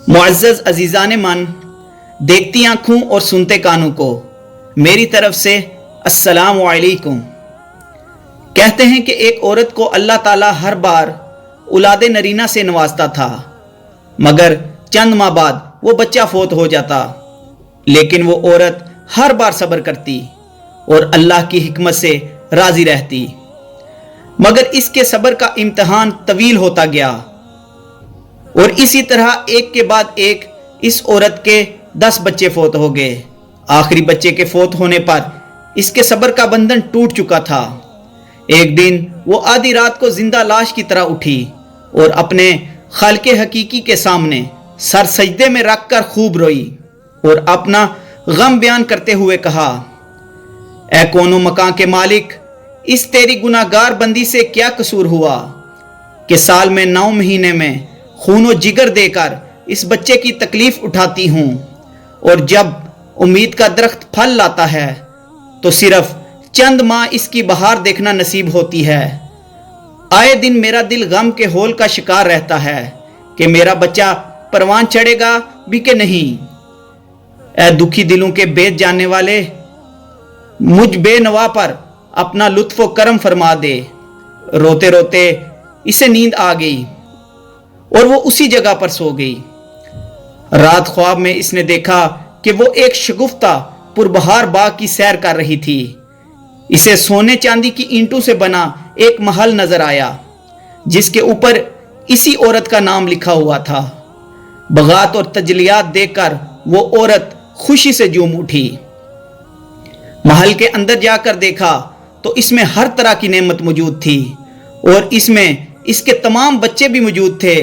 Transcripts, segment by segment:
मुअज़्ज़ज़ अज़ीज़ान मन, देखती आँखों और सुनते कानों को मेरी तरफ से अस्सलामु अलैकुम। कहते हैं कि एक औरत को अल्लाह ताला हर बार औलाद नरीना से नवाजता था, मगर चंद माह बाद वो बच्चा फौत हो जाता। लेकिन वो औरत हर बार सब्र करती और अल्लाह की हिकमत से राज़ी रहती। मगर इसके सब्र का इम्तिहान तवील होता गया और इसी तरह एक के बाद एक इस औरत के 10 बच्चे फौत हो गए। आखिरी बच्चे के फौत होने पर इसके सब्र का बंधन टूट चुका था। एक दिन वो आधी रात को जिंदा लाश की तरह उठी और अपने खालिक़े हकीकी के सामने सर सजदे में रखकर खूब रोई और अपना गम बयान करते हुए कहा, ऐ कौनो मकान के मालिक, इस तेरी गुनाहगार बंदी से क्या कसूर हुआ कि साल में 9 महीने में खूनो जिगर देकर इस बच्चे की तकलीफ उठाती हूँ, और जब उम्मीद का दरख्त फल लाता है तो सिर्फ चंद माह इसकी बहार देखना नसीब होती है। आए दिन मेरा दिल गम के होल का शिकार रहता है कि मेरा बच्चा परवान चढ़ेगा भी कि नहीं। ऐ दुखी दिलों के बेच जानने वाले, मुझ बेनवा पर अपना लुत्फ व करम फरमा दे। रोते रोते इसे नींद आ गई और वो उसी जगह पर सो गई। रात ख्वाब में इसने देखा कि वो एक शगुफ्ता पुरबहार बाग की सैर कर रही थी। इसे सोने चांदी की ईंटों से बना एक महल नजर आया जिसके ऊपर इसी औरत का नाम लिखा हुआ था। बगात और तजलियात देखकर वो औरत खुशी से झूम उठी। महल के अंदर जाकर देखा तो इसमें हर तरह की नेमत मौजूद थी और इसमें इसके तमाम बच्चे भी मौजूद थे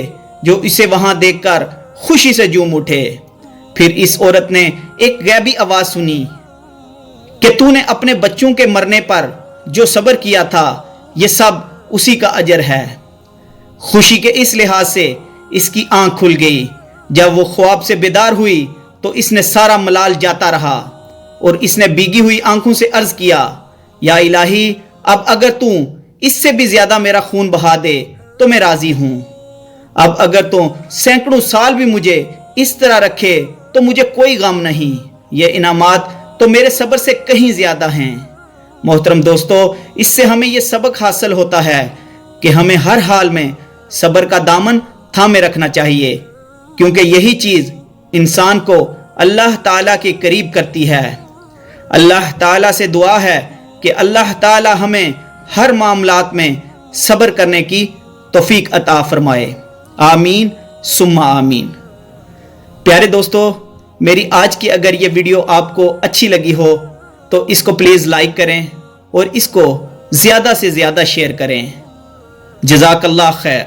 जो इसे वहां देखकर खुशी से झूम उठे। फिर इस औरत ने एक गैबी आवाज सुनी कि तूने अपने बच्चों के मरने पर जो सब्र किया था, ये सब उसी का अजर है। खुशी के इस लिहाज से इसकी आंख खुल गई। जब वो ख्वाब से बेदार हुई तो इसने सारा मलाल जाता रहा और इसने भीगी हुई आंखों से अर्ज किया, या इलाही, अब अगर तू इससे भी ज्यादा मेरा खून बहा दे तो मैं राजी हूं। अब अगर तू सैकड़ों साल भी मुझे इस तरह रखे तो मुझे कोई गम नहीं। ये इनामात तो मेरे सब्र से कहीं ज्यादा हैं। मोहतरम दोस्तों, इससे हमें यह सबक हासिल होता है कि हमें हर हाल में सब्र का दामन थामे रखना चाहिए, क्योंकि यही चीज इंसान को अल्लाह ताला के करीब करती है। अल्लाह ताला से दुआ है कि अल्लाह ताला हमें हर मामलात में सब्र करने की तौफीक अता फरमाए। आमीन सुम्मा आमीन। प्यारे दोस्तों, मेरी आज की अगर ये वीडियो आपको अच्छी लगी हो तो इसको प्लीज़ लाइक करें और इसको ज़्यादा से ज़्यादा शेयर करें। जज़ाकल्लाह खैर।